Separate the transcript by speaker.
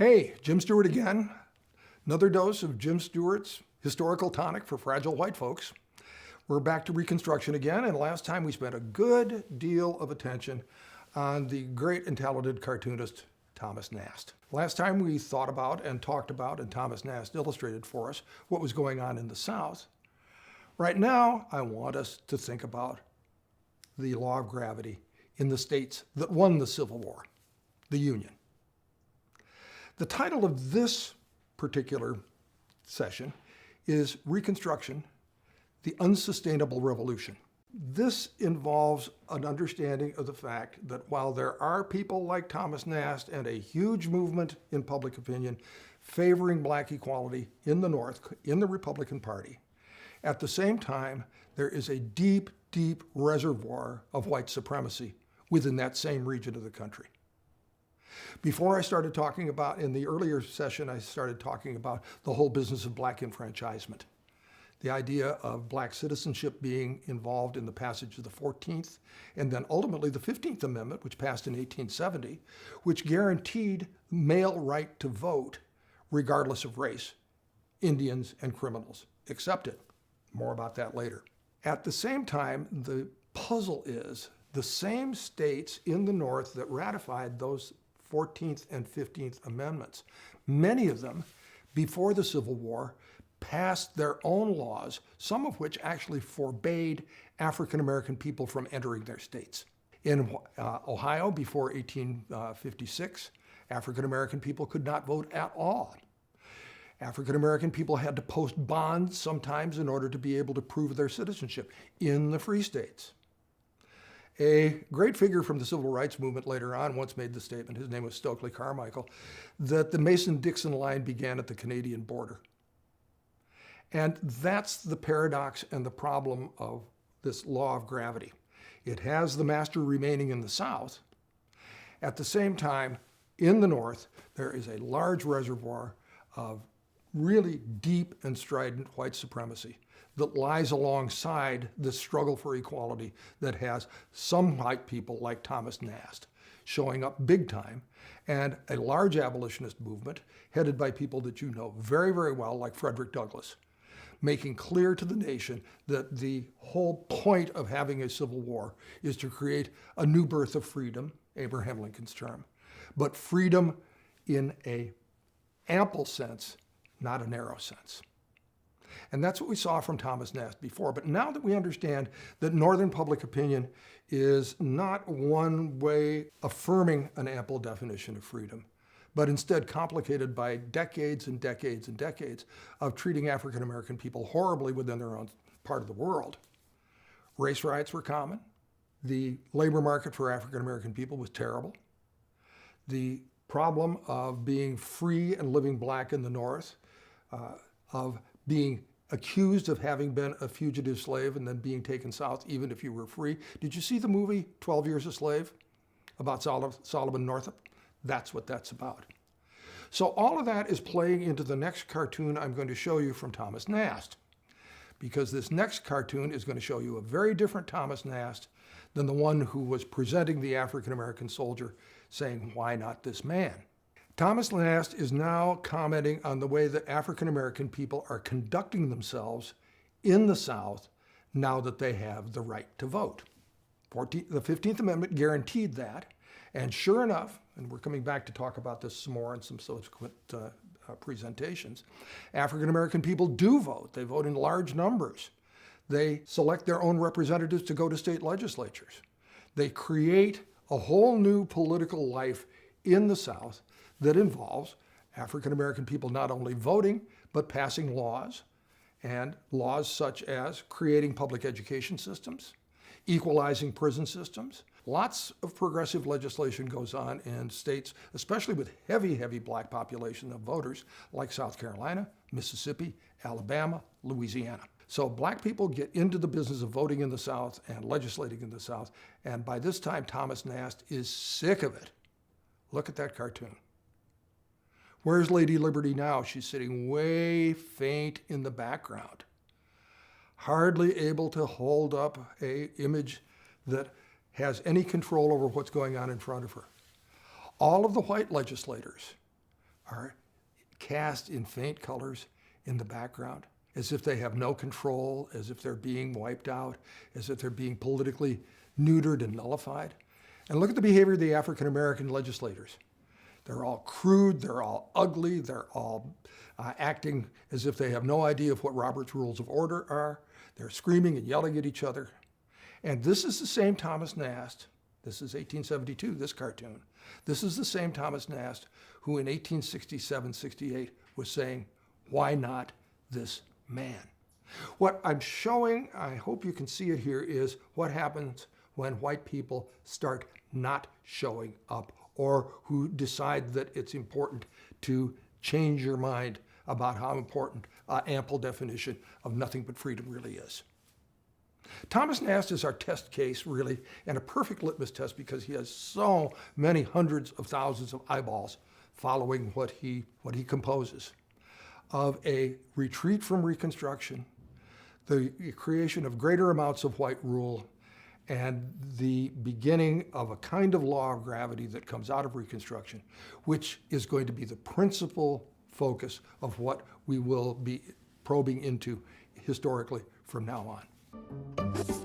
Speaker 1: Hey, Jim Stewart again. Another dose of Jim Stewart's historical tonic for fragile white folks. We're back to Reconstruction again, and last time we spent a good deal of attention on the great and talented cartoonist Thomas Nast. Last time we thought about and talked about, and Thomas Nast illustrated for us, what was going on in the South. Right now, I want us to think about the law of gravity in the states that won the Civil War, the Union. The title of this particular session is Reconstruction, the Unsustainable Revolution. This involves an understanding of the fact that while there are people like Thomas Nast and a huge movement in public opinion favoring black equality in the North, in the Republican Party, at the same time, there is a deep, deep reservoir of white supremacy within that same region of the country. Before I started talking about, in the earlier session, I started talking about the whole business of black enfranchisement. The idea of black citizenship being involved in the passage of the 14th and then ultimately the 15th Amendment, which passed in 1870, which guaranteed male right to vote regardless of race, Indians and criminals accepted. More about that later. At the same time, the puzzle is the same states in the North that ratified those 14th and 15th Amendments, many of them, before the Civil War, passed their own laws, some of which actually forbade African American people from entering their states. In Ohio, before 1856, African American people could not vote at all. African American people had to post bonds sometimes in order to be able to prove their citizenship in the free states. A great figure from the civil rights movement later on once made the statement, his name was Stokely Carmichael, that the Mason-Dixon line began at the Canadian border. And that's the paradox and the problem of this law of gravity. It has the master remaining in the South. At the same time, in the North, there is a large reservoir of really deep and strident white supremacy that lies alongside the struggle for equality that has some white people like Thomas Nast showing up big time, and a large abolitionist movement headed by people that you know very, very well, like Frederick Douglass, making clear to the nation that the whole point of having a civil war is to create a new birth of freedom, Abraham Lincoln's term, but freedom in an ample sense, not a narrow sense. And that's what we saw from Thomas Nast before. But now that we understand that Northern public opinion is not one way affirming an ample definition of freedom, but instead complicated by decades and decades and decades of treating African American people horribly within their own part of the world. Race riots were common. The labor market for African American people was terrible. The problem of being free and living black in the North, of being accused of having been a fugitive slave and then being taken south even if you were free. Did you see the movie 12 Years a Slave about Solomon Northup? That's what that's about. So all of that is playing into the next cartoon I'm going to show you from Thomas Nast, because this next cartoon is going to show you a very different Thomas Nast than the one who was presenting the African American soldier saying, "Why not this man?" Thomas Nast is now commenting on the way that African American people are conducting themselves in the South now that they have the right to vote. The 15th Amendment guaranteed that, and sure enough, and we're coming back to talk about this some more in some subsequent presentations, African American people do vote. They vote in large numbers. They select their own representatives to go to state legislatures. They create a whole new political life in the South that involves African American people not only voting, but passing laws, and laws such as creating public education systems, equalizing prison systems. Lots of progressive legislation goes on in states, especially with heavy, heavy black population of voters, like South Carolina, Mississippi, Alabama, Louisiana. So black people get into the business of voting in the South and legislating in the South, and by this time, Thomas Nast is sick of it. Look at that cartoon. Where's Lady Liberty now? She's sitting way faint in the background, hardly able to hold up an image that has any control over what's going on in front of her. All of the white legislators are cast in faint colors in the background, as if they have no control, as if they're being wiped out, as if they're being politically neutered and nullified. And look at the behavior of the African American legislators. They're all crude, they're all ugly, they're all acting as if they have no idea of what Robert's Rules of Order are. They're screaming and yelling at each other. And this is the same Thomas Nast, this is 1872, this cartoon. This is the same Thomas Nast who in 1867-68 was saying, why not this man? What I'm showing, I hope you can see it here, is what happens when white people start not showing up, or who decide that it's important to change your mind about how important ample definition of nothing but freedom really is. Thomas Nast is our test case, really, and a perfect litmus test because he has so many hundreds of thousands of eyeballs following what he composes of a retreat from Reconstruction, the creation of greater amounts of white rule, and the beginning of a kind of law of gravity that comes out of Reconstruction, which is going to be the principal focus of what we will be probing into historically from now on.